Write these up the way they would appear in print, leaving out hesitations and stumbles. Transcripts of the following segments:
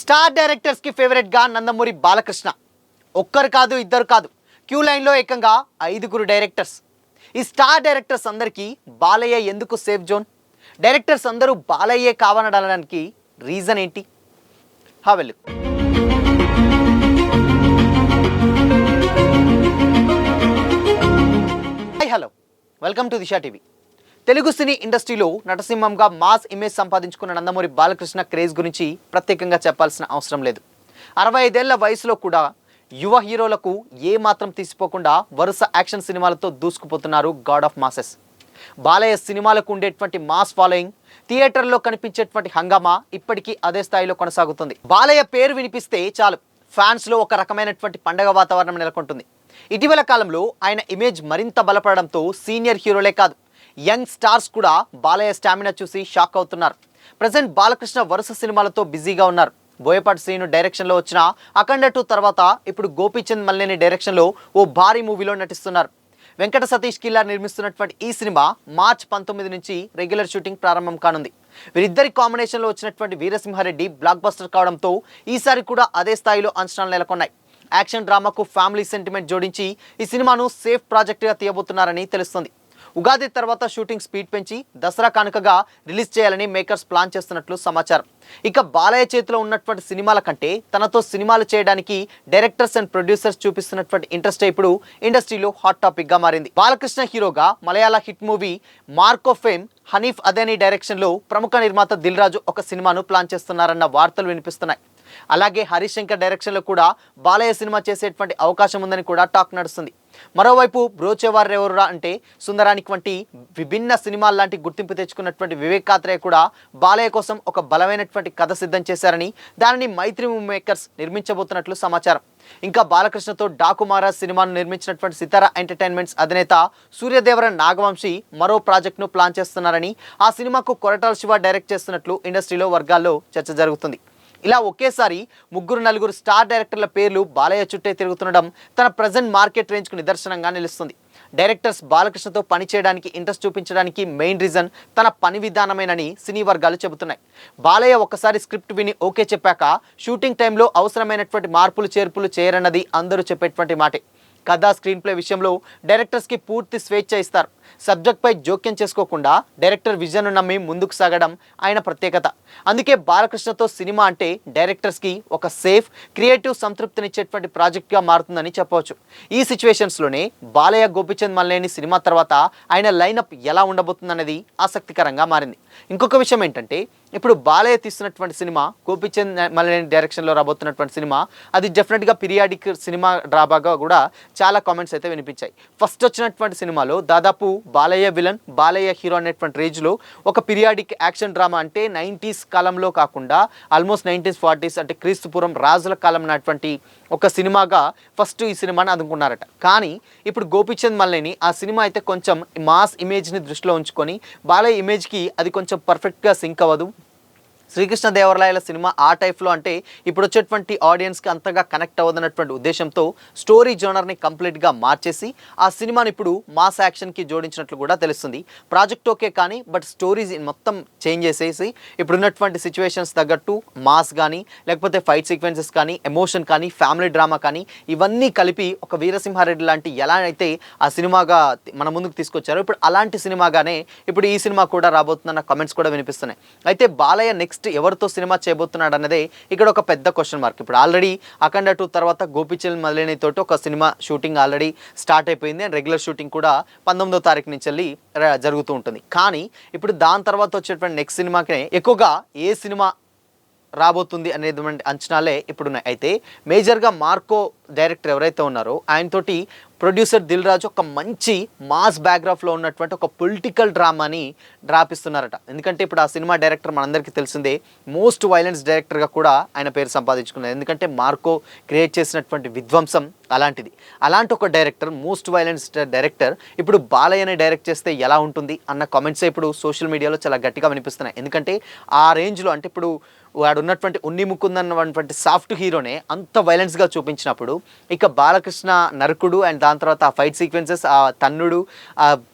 Star directors కి favourite గా నందమూరి బాలకృష్ణ. ఒక్కరు కాదు, ఇద్దరు కాదు, క్యూ లైన్ లో ఏకంగా 5 డైరెక్టర్స్. ఈ స్టార్ డైరెక్టర్స్ అందరికీ బాలయ్య ఎందుకు సేఫ్ జోన్? డైరెక్టర్స్ అందరూ బాలయ్యే కావనడానికి రీజన్ ఏంటి? వెళ్ళు. Hello, welcome to Disha TV. Telugu cine ఇండస్ట్రీలో నటసింహంగా మాస్ ఇమేజ్ సంపాదించుకున్న నందమూరి బాలకృష్ణ క్రేజ్ గురించి ప్రత్యేకంగా చెప్పాల్సిన అవసరం లేదు. 65 ఏళ్ల వయసులో కూడా యువ హీరోలకు ఏ మాత్రం తీసిపోకుండా వరుస యాక్షన్ సినిమాలతో దూసుకుపోతున్నారు గాడ్ ఆఫ్ మాసెస్. బాలయ్య సినిమాలకు ఉండేటువంటి మాస్ ఫాలోయింగ్, థియేటర్లో కనిపించేటువంటి హంగామా ఇప్పటికీ అదే స్థాయిలో కొనసాగుతుంది. బాలయ్య పేరు వినిపిస్తే చాలు ఫ్యాన్స్లో ఒక రకమైనటువంటి పండగ వాతావరణం నెలకొంటుంది. ఇటీవల కాలంలో ఆయన ఇమేజ్ మరింత బలపడడంతో సీనియర్ హీరోలే కాదు, యంగ్ స్టార్స్ కూడా బాలయ్య స్టామినా చూసి షాక్ అవుతున్నారు. ప్రజెంట్ బాలకృష్ణ వరుస సినిమాలతో బిజీగా ఉన్నారు. బోయపాటి శ్రీను డైరెక్షన్లో వచ్చిన అఖండ 2 తర్వాత ఇప్పుడు గోపీచంద్ మల్లేని డైరెక్షన్లో ఓ భారీ మూవీలో నటిస్తున్నారు. వెంకట సతీష్ కిల్లార్ నిర్మిస్తున్నటువంటి ఈ సినిమా మార్చ్ 19 నుంచి రెగ్యులర్ షూటింగ్ ప్రారంభం కానుంది. వీరిద్దరి కాంబినేషన్లో వచ్చినటువంటి వీరసింహారెడ్డి బ్లాక్ బస్టర్ కావడంతో ఈసారి కూడా అదే స్థాయిలో అంచనాలు నెలకొన్నాయి. యాక్షన్ డ్రామాకు ఫ్యామిలీ సెంటిమెంట్ జోడించి ఈ సినిమాను సేఫ్ ప్రాజెక్టుగా తీయబోతున్నారని తెలుస్తుంది. ఉగాది తర్వాత షూటింగ్ స్పీడ్ పెంచి దసరా కానుకగా రిలీజ్ చేయాలని మేకర్స్ ప్లాన్ చేస్తున్నట్లు సమాచారం. ఇక బాలయ్య చేతిలో ఉన్నటువంటి సినిమాల కంటే తనతో సినిమాలు చేయడానికి డైరెక్టర్స్ అండ్ ప్రొడ్యూసర్స్ చూపిస్తున్నటువంటి ఇంట్రెస్ట్ ఇప్పుడు ఇండస్ట్రీలో హాట్ టాపిక్ గా మారింది. బాలకృష్ణ హీరోగా మలయాళ hit movie Marco fame Haneef Adeni డైరెక్షన్లో ప్రముఖ నిర్మాత దిల్ రాజు ఒక సినిమాను ప్లాన్ చేస్తున్నారన్న వార్తలు వినిపిస్తున్నాయి. అలాగే హరీష్ శంకర్ డైరెక్షన్లో కూడా బాలయ్య సినిమా చేసేటువంటి అవకాశం ఉందని కూడా టాక్ నడుస్తుంది. మరోవైపు బ్రోచేవార్ ఎవరురా అంటే సుందరానికి వంటి విభిన్న సినిమాల లాంటి గుర్తింపు తెచ్చుకున్నటువంటి వివేక్ కాత్రే కూడా బాలయ్య కోసం ఒక బలమైనటువంటి కథ సిద్ధం చేశారని, దానిని మైత్రి మేకర్స్ నిర్మించబోతున్నట్లు సమాచారం. ఇంకా బాలకృష్ణతో డాకు మహారాజ్ సినిమాను నిర్మించినటువంటి సితారా ఎంటర్టైన్మెంట్స్ అధినేత సూర్యదేవరన్ నాగవంశీ మరో ప్రాజెక్టును ప్లాన్ చేస్తున్నారని, ఆ సినిమాకు కొరటాల శివ డైరెక్ట్ చేస్తున్నట్లు ఇండస్ట్రీలో వర్గాల్లో చర్చ జరుగుతుంది. ఇలా ఒకేసారి 3-4 స్టార్ డైరెక్టర్ల పేర్లు బాలయ్య చుట్టే తిరుగుతుండడం తన ప్రజెంట్ మార్కెట్ రేంజ్కు నిదర్శనంగా నిలుస్తుంది. డైరెక్టర్స్ బాలకృష్ణతో పని చేయడానికి ఇంట్రెస్ట్ చూపించడానికి మెయిన్ రీజన్ తన పని విధానమేనని సినీ వర్గాలు చెబుతున్నాయి. బాలయ్య ఒక్కసారి స్క్రిప్ట్ విని ఓకే చెప్పాక షూటింగ్ టైంలో అవసరమైనటువంటి మార్పులు చేర్పులు చేయరన్నది అందరూ చెప్పేటువంటి మాటే. కథ, స్క్రీన్ ప్లే విషయంలో డైరెక్టర్స్కి పూర్తి స్వేచ్ఛ ఇస్తారు. సబ్జెక్ట్పై జోక్యం చేసుకోకుండా డైరెక్టర్ విజన్ను నమ్మి ముందుకు సాగడం ఆయన ప్రత్యేకత. అందుకే బాలకృష్ణతో సినిమా అంటే డైరెక్టర్స్కి ఒక సేఫ్, క్రియేటివ్ సంతృప్తినిచ్చేటువంటి ప్రాజెక్ట్గా మారుతుందని చెప్పవచ్చు. ఈ సిచ్యువేషన్స్లోనే బాలయ్య గోపీచంద్ మల్లేని సినిమా తర్వాత ఆయన లైనప్ ఎలా ఉండబోతుందనేది ఆసక్తికరంగా మారింది. ఇంకొక విషయం ఏంటంటే, ఇప్పుడు బాలయ్య తీస్తున్నటువంటి సినిమా గోపీచంద్ మల్లేని డైరెక్షన్లో రాబోతున్నటువంటి సినిమా, అది డెఫినెట్గా పీరియాడిక్ సినిమా డ్రాబాగా కూడా చాలా కామెంట్స్ అయితే వినిపించాయి. ఫస్ట్ వచ్చినటువంటి సినిమాలో దాదాపు బాలయ్య విలన్, బాలయ్య హీరో అనేటువంటి రేంజ్లో ఒక పీరియాడిక్ యాక్షన్ డ్రామా, అంటే 90s కాలంలో కాకుండా ఆల్మోస్ట్ 1940s అంటే క్రీస్తుపురం రాజుల కాలం నాటువంటి ఒక సినిమాగా ఫస్ట్ ఈ సినిమాని అందుకున్నారట. కానీ ఇప్పుడు గోపీచంద్ మల్లేని ఆ సినిమా అయితే కొంచెం మాస్ ఇమేజ్ని దృష్టిలో ఉంచుకొని బాలయ్య ఇమేజ్కి అది కొంచెం పర్ఫెక్ట్గా సింక్ అవ్వదు. శ్రీకృష్ణదేవరాయల సినిమా ఆ టైప్లో, అంటే ఇప్పుడు వచ్చేటువంటి ఆడియన్స్కి అంతగా కనెక్ట్ అవ్వదన్నటువంటి ఉద్దేశంతో స్టోరీ జోనర్ని కంప్లీట్గా మార్చేసి ఆ సినిమాని ఇప్పుడు మాస్ యాక్షన్కి జోడించినట్లు కూడా తెలుస్తుంది. ప్రాజెక్ట్ ఓకే, కానీ బట్ స్టోరీస్ మొత్తం చేంజ్ చేసేసి ఇప్పుడున్నటువంటి సిచ్యువేషన్స్ తగ్గట్టు మాస్ కానీ, లేకపోతే ఫైట్ సీక్వెన్సెస్ కానీ, ఎమోషన్ కానీ, ఫ్యామిలీ డ్రామా కానీ ఇవన్నీ కలిపి ఒక వీరసింహారెడ్డి లాంటి ఎలా అయితే ఆ సినిమాగా మన ముందుకు తీసుకొచ్చారో ఇప్పుడు అలాంటి సినిమాగానే ఇప్పుడు ఈ సినిమా కూడా రాబోతుందన్న కామెంట్స్ కూడా వినిపిస్తున్నాయి. అయితే బాలయ్య నెక్స్ట్ ఎవరితో సినిమా చేయబోతున్నాడు అన్నదే ఇక్కడ ఒక పెద్ద క్వశ్చన్ మార్క్. ఇప్పుడు ఆల్రెడీ అఖండ 2 తర్వాత గోపీచంద్ మల్లేని తోటి ఒక సినిమా షూటింగ్ ఆల్రెడీ స్టార్ట్ అయిపోయింది. అండ్ రెగ్యులర్ షూటింగ్ కూడా 19వ తారీఖు నుంచి వెళ్ళి జరుగుతూ ఉంటుంది. కానీ ఇప్పుడు దాని తర్వాత వచ్చేటువంటి నెక్స్ట్ సినిమాకి ఎక్కువగా ఏ సినిమా రాబోతుంది అనేటువంటి అంచనాలే ఇప్పుడున్నాయి. అయితే మేజర్గా మార్కో డైరెక్టర్ ఎవరైతే ఉన్నారో ఆయనతోటి ప్రొడ్యూసర్ దిల్ రాజు ఒక మంచి మాస్ బ్యాక్గ్రాఫ్లో ఉన్నటువంటి ఒక పొలిటికల్ డ్రామాని డ్రాపిస్తున్నారట. ఎందుకంటే ఇప్పుడు ఆ సినిమా డైరెక్టర్ మనందరికీ తెలిసిందే, మోస్ట్ వైలెన్స్ డైరెక్టర్గా కూడా ఆయన పేరు సంపాదించుకున్నారు. ఎందుకంటే మార్కో క్రియేట్ చేసినటువంటి విధ్వంసం అలాంటిది. అలాంటి ఒక డైరెక్టర్, మోస్ట్ వైలెన్స్ డైరెక్టర్ ఇప్పుడు బాలయ్యని డైరెక్ట్ చేస్తే ఎలా ఉంటుంది అన్న కామెంట్సే ఇప్పుడు సోషల్ మీడియాలో చాలా గట్టిగా వినిపిస్తున్నాయి. ఎందుకంటే ఆ రేంజ్లో, అంటే ఇప్పుడు వాడు ఉన్నటువంటి ఉన్ని ముకుందన్నటువంటి సాఫ్ట్ హీరోనే అంత వైలెన్స్గా చూపించినప్పుడు ఇక బాలకృష్ణ నరకుడు అండ్ దాని తర్వాత ఆ ఫైట్ సీక్వెన్సెస్, ఆ తన్నుడు, ఆ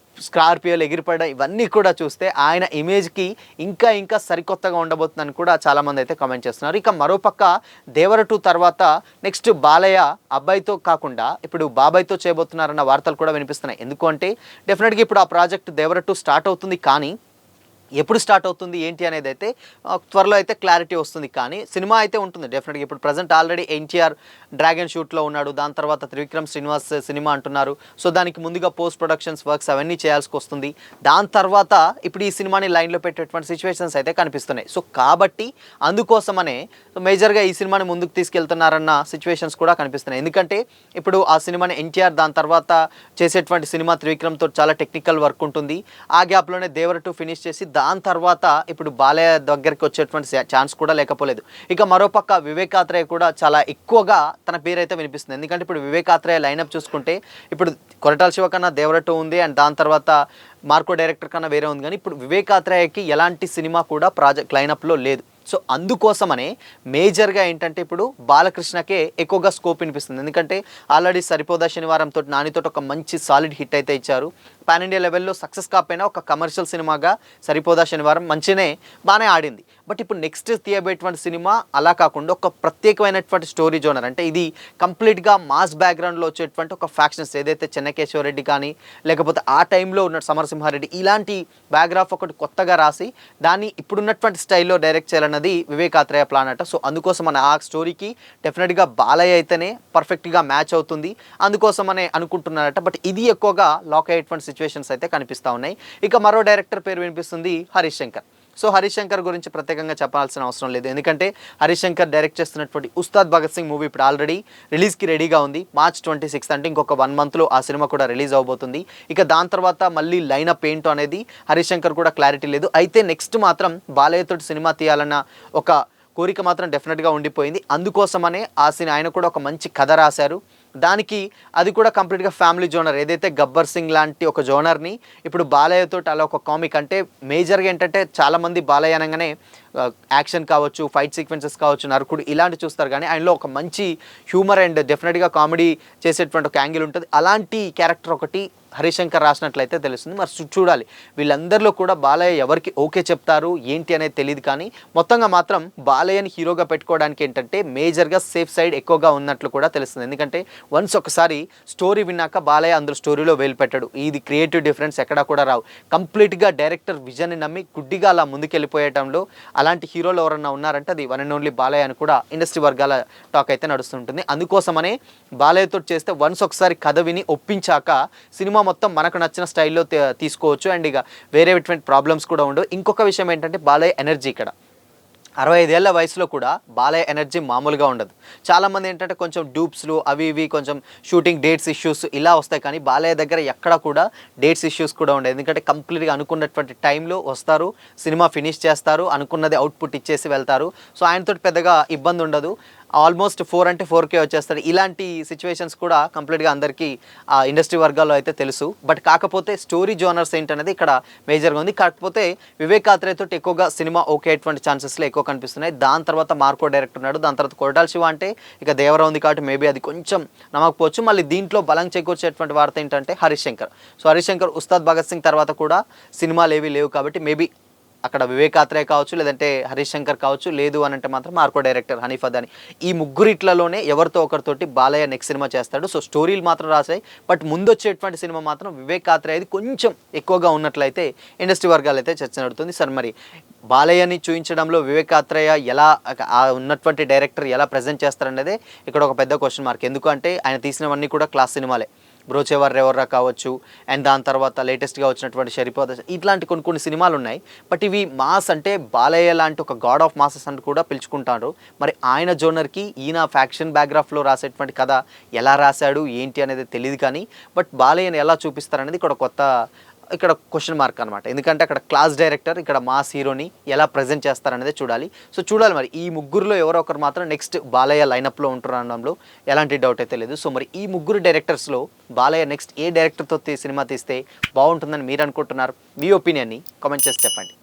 స్కార్పియోలు ఎగిరిపడడం ఇవన్నీ కూడా చూస్తే ఆయన ఇమేజ్కి ఇంకా ఇంకా సరికొత్తగా ఉండబోతుందని కూడా చాలామంది అయితే కామెంట్ చేస్తున్నారు. ఇక మరోపక్క దేవర 2 తర్వాత నెక్స్ట్ బాలయ్య అబ్బాయితో కాకుండా ఇప్పుడు బాబాయ్తో చేయబోతున్నారన్న వార్తలు కూడా వినిపిస్తున్నాయి. ఎందుకు అంటే డెఫినెట్గా ఇప్పుడు ఆ ప్రాజెక్ట్ దేవర 2 స్టార్ట్ అవుతుంది, కానీ ఎప్పుడు స్టార్ట్ అవుతుంది ఏంటి అనేది అయితే త్వరలో అయితే క్లారిటీ వస్తుంది. కానీ సినిమా అయితే ఉంటుంది డెఫినెట్గా. ఇప్పుడు ప్రజెంట్ ఆల్రెడీ ఎన్టీఆర్ డ్రాగన్ షూట్లో ఉన్నాడు, దాని తర్వాత త్రివిక్రమ్ శ్రీనివాస్ సినిమా అంటున్నారు. సో దానికి ముందుగా పోస్ట్ ప్రొడక్షన్స్ వర్క్స్ అవన్నీ చేయాల్సి వస్తుంది. దాని తర్వాత ఇప్పుడు ఈ సినిమాని లైన్లో పెట్టేటువంటి సిచ్యువేషన్స్ అయితే కనిపిస్తున్నాయి. సో కాబట్టి అందుకోసమనే మేజర్గా ఈ సినిమాని ముందుకు తీసుకెళ్తున్నారన్న సిచ్యువేషన్స్ కూడా కనిపిస్తున్నాయి. ఎందుకంటే ఇప్పుడు ఆ సినిమాని ఎన్టీఆర్, దాని తర్వాత చేసేటువంటి సినిమా త్రివిక్రమ్తో చాలా టెక్నికల్ వర్క్ ఉంటుంది. ఆ గ్యాప్లోనే దేవర 2 ఫినిష్ చేసి దాని తర్వాత ఇప్పుడు బాలయ్య దగ్గరికి వచ్చేటువంటి ఛాన్స్ కూడా లేకపోలేదు. ఇక మరోపక్క వివేకాత్రేయ కూడా చాలా ఎక్కువగా తన పేరు అయితే వినిపిస్తుంది. ఎందుకంటే ఇప్పుడు వివేకాత్రేయ లైనప్ చూసుకుంటే ఇప్పుడు కొరటాల శివ కన్నా దేవర 2 ఉంది, అండ్ దాని తర్వాత మార్కో డైరెక్టర్ కన్నా వేరే ఉంది. కానీ ఇప్పుడు వివేకాత్రేయకి ఎలాంటి సినిమా కూడా ప్రాజెక్ట్ లైనప్లో లేదు. సో అందుకోసమనే మేజర్గా ఏంటంటే ఇప్పుడు బాలకృష్ణకే ఎక్కువగా స్కోప్ వినిపిస్తుంది. ఎందుకంటే ఆల్రెడీ సరిపోదా శనివారంతో నానితో ఒక మంచి సాలిడ్ హిట్ అయితే ఇచ్చారు. పాన్ ఇండియా లెవెల్లో సక్సెస్ కాకపోయినా ఒక కమర్షియల్ సినిమాగా సరిపోదా శనివారం బాగానే ఆడింది. బట్ ఇప్పుడు నెక్స్ట్ తీయబోయేటువంటి సినిమా అలా కాకుండా ఒక ప్రత్యేకమైనటువంటి స్టోరీ జోనర్, అంటే ఇది కంప్లీట్గా మాస్ బ్యాక్గ్రౌండ్లో వచ్చేటువంటి ఒక ఫ్యాక్షన్స్, ఏదైతే చెన్నకేశ్వరరెడ్డి కానీ లేకపోతే ఆ టైంలో ఉన్న సమరసింహారెడ్డి, ఇలాంటి బ్యాక్గ్రాఫ్ ఒకటి కొత్తగా రాసి దాన్ని ఇప్పుడున్నటువంటి స్టైల్లో డైరెక్ట్ చేయాలన్నది వివేకాత్రేయ ప్లాన్ అట. సో అందుకోసం మన ఆ స్టోరీకి డెఫినెట్గా బాలయ్య అయితేనే పర్ఫెక్ట్గా మ్యాచ్ అవుతుంది, అందుకోసమనే అనుకుంటున్నారట. బట్ ఇది ఎక్కువగా లాక్ అయ్యేటువంటి సిచ్యువేషన్స్ అయితే కనిపిస్తూ ఉన్నాయి. ఇక మరో డైరెక్టర్ పేరు వినిపిస్తుంది, హరీష్ శంకర్. సో హరీష్ శంకర్ గురించి ప్రత్యేకంగా చెప్పాల్సిన అవసరం లేదు, ఎందుకంటే హరీష్ శంకర్ డైరెక్ట్ చేస్తున్నటువంటి ఉస్తాద్ భగత్ సింగ్ మూవీ ఇప్పుడు ఆల్రెడీ రిలీజ్కి రెడీగా ఉంది. March 26, అంటే ఇంకొక 1 monthలో ఆ సినిమా కూడా రిలీజ్ అవబోతుంది. ఇక దాని తర్వాత మళ్ళీ లైనప్ ఏంటో అనేది హరీష్ శంకర్ కూడా క్లారిటీ లేదు. అయితే నెక్స్ట్ మాత్రం బాలయ్యతో సినిమా తీయాలన్న ఒక కోరిక మాత్రం డెఫినెట్గా ఉండిపోయింది. అందుకోసమనే ఆయన కూడా ఒక మంచి కథ రాశారు. దానికి అది కూడా కంప్లీట్గా ఫ్యామిలీ జోనర్, ఏదైతే గబ్బర్ సింగ్ లాంటి ఒక జోనర్ని ఇప్పుడు బాలయ్యతో అలా ఒక కామిక్, అంటే మేజర్గా ఏంటంటే చాలామంది బాలయ్య అనగానే యాక్షన్ కావచ్చు, ఫైట్ సీక్వెన్సెస్ కావచ్చు, నరకుడు ఇలాంటి చూస్తారు. కానీ ఆయనలో ఒక మంచి హ్యూమర్ అండ్ డెఫినెట్గా కామెడీ చేసేటువంటి ఒక యాంగిల్ ఉంటుంది. అలాంటి క్యారెక్టర్ ఒకటి హరీష్ శంకర్ రాసినట్లయితే తెలుస్తుంది. మరి చూడాలి వీళ్ళందరిలో కూడా బాలయ్య ఎవరికి ఓకే చెప్తారు ఏంటి అనేది తెలియదు. కానీ మొత్తంగా మాత్రం బాలయ్యని హీరోగా పెట్టుకోవడానికి ఏంటంటే మేజర్గా సేఫ్ సైడ్ ఎక్కువగా ఉన్నట్లు కూడా తెలుస్తుంది. ఎందుకంటే వన్స్ ఒకసారి స్టోరీ విన్నాక బాలయ్య అందులో స్టోరీలో వేలు పెట్టాడు. ఇది క్రియేటివ్ డిఫరెన్స్ ఎక్కడా కూడా రావు. కంప్లీట్గా డైరెక్టర్ విజన్ని నమ్మి గుడ్డిగా అలా ముందుకెళ్ళిపోయటంలో అలాంటి హీరోలు ఎవరన్నా ఉన్నారంటే అది వన్ అండ్ ఓన్లీ బాలయ్య అని కూడా ఇండస్ట్రీ వర్గాల టాక్ అయితే నడుస్తుంటుంది. అందుకోసమనే బాలయ్యతో చేస్తే వన్స్ ఒకసారి కథ విని ఒప్పించాక సినిమా మొత్తం మనకు నచ్చిన స్టైల్లో తీసుకోవచ్చు. అండ్ ఇక వేరే ఎటువంటి ప్రాబ్లమ్స్ కూడా ఉండవు. ఇంకొక విషయం ఏంటంటే బాలయ్య ఎనర్జీ, ఇక్కడ 65 ఏళ్ల వయసులో కూడా బాలయ్య ఎనర్జీ మామూలుగా ఉండదు. చాలామంది ఏంటంటే కొంచెం డూప్స్లు అవి ఇవి కొంచెం షూటింగ్ డేట్స్ ఇష్యూస్ ఇలా వస్తాయి. కానీ బాలయ్య దగ్గర ఎక్కడ కూడా డేట్స్ ఇష్యూస్ కూడా ఉండవు. ఎందుకంటే కంప్లీట్గా అనుకున్నటువంటి టైంలో వస్తారు, సినిమా ఫినిష్ చేస్తారు, అనుకున్నది అవుట్పుట్ ఇచ్చేసి వెళ్తారు. సో ఆయనతో పెద్దగా ఇబ్బంది ఉండదు. ఆల్మోస్ట్ 4 అంటే 4K వచ్చేస్తాడు. ఇలాంటి సిచ్యువేషన్స్ కూడా కంప్లీట్గా అందరికీ ఇండస్ట్రీ వర్గాల్లో అయితే తెలుసు. బట్ కాకపోతే స్టోరీ జోనర్స్ ఏంటనేది ఇక్కడ మేజర్గా ఉంది. కాకపోతే వివేకాత్రేయతో ఎక్కువగా సినిమా ఓకే అయ్యేటువంటి ఛాన్సెస్లో ఎక్కువ కనిపిస్తున్నాయి. దాని తర్వాత మార్కో డైరెక్టర్ ఉన్నాడు, దాని తర్వాత కొరటాల శివ అంటే ఇక దేవర ఉంది కాబట్టి మేబీ అది కొంచెం నమ్మకపోవచ్చు. మళ్ళీ దీంట్లో బలం చేకూర్చేటువంటి వార్త ఏంటంటే హరీష్ శంకర్. సో హరీష్ శంకర్ ఉస్తాద్ భగత్ సింగ్ తర్వాత కూడా సినిమాలు ఏవి లేవు కాబట్టి మేబీ అక్కడ వివేకాత్రేయ కావచ్చు, లేదంటే హరీష్ శంకర్ కావచ్చు, లేదు అని అంటే మాత్రం మార్కో డైరెక్టర్ హనీఫ్ అదాని. ఈ ముగ్గురిట్లలోనే ఎవరితో ఒకరితోటి బాలయ్య నెక్స్ట్ సినిమా చేస్తాడు. సో స్టోరీలు మాత్రం రాసాయి. బట్ ముందు వచ్చేటువంటి సినిమా మాత్రం వివేకాత్రేయది కొంచెం ఎక్కువగా ఉన్నట్లయితే ఇండస్ట్రీ వర్గాలు అయితే చర్చ నడుతుంది. సార్ మరి బాలయ్యని చూపించడంలో వివేకాత్రేయ ఎలా ఉన్నటువంటి డైరెక్టర్ ఎలా ప్రజెంట్ చేస్తారనేదే ఇక్కడ ఒక పెద్ద క్వశ్చన్ మార్క్. ఎందుకంటే ఆయన తీసినవన్నీ కూడా క్లాస్ సినిమాలే. బ్రోచేవర్ రెవర్రా కావచ్చు, అండ్ దాని తర్వాత లేటెస్ట్గా వచ్చినటువంటి షరిపోద, ఇట్లాంటి కొన్ని సినిమాలు ఉన్నాయి. బట్ ఇవి మాస్, అంటే బాలయ్య లాంటి ఒక గాడ్ ఆఫ్ మాసెస్ అని కూడా పిలుచుకుంటారు. మరి ఆయన జోనర్కి ఈయన ఫ్యాక్షన్ బ్యాక్గ్రాఫ్లో రాసేటువంటి కథ ఎలా రాశాడు ఏంటి అనేది తెలియదు. కానీ బట్ బాలయ్యని ఎలా చూపిస్తారనేది ఇక్కడ క్వశ్చన్ మార్క్ అనమాట. ఎందుకంటే అక్కడ క్లాస్ డైరెక్టర్, ఇక్కడ మాస్ హీరోని ఎలా ప్రజెంట్ చేస్తారనేది చూడాలి. సో చూడాలి మరి ఈ ముగ్గురులో ఎవరో ఒకరు మాత్రం నెక్స్ట్ బాలయ్య లైనప్లో ఉంటున్నడంలో ఎలాంటి డౌట్ అయితే లేదు. సో మరి ఈ ముగ్గురు డైరెక్టర్స్లో బాలయ్య నెక్స్ట్ ఏ డైరెక్టర్తో సినిమా తీస్తే బాగుంటుందని మీరు అనుకుంటున్నారు? మీ ఒపీనియన్ని కామెంట్ చేసి చెప్పండి.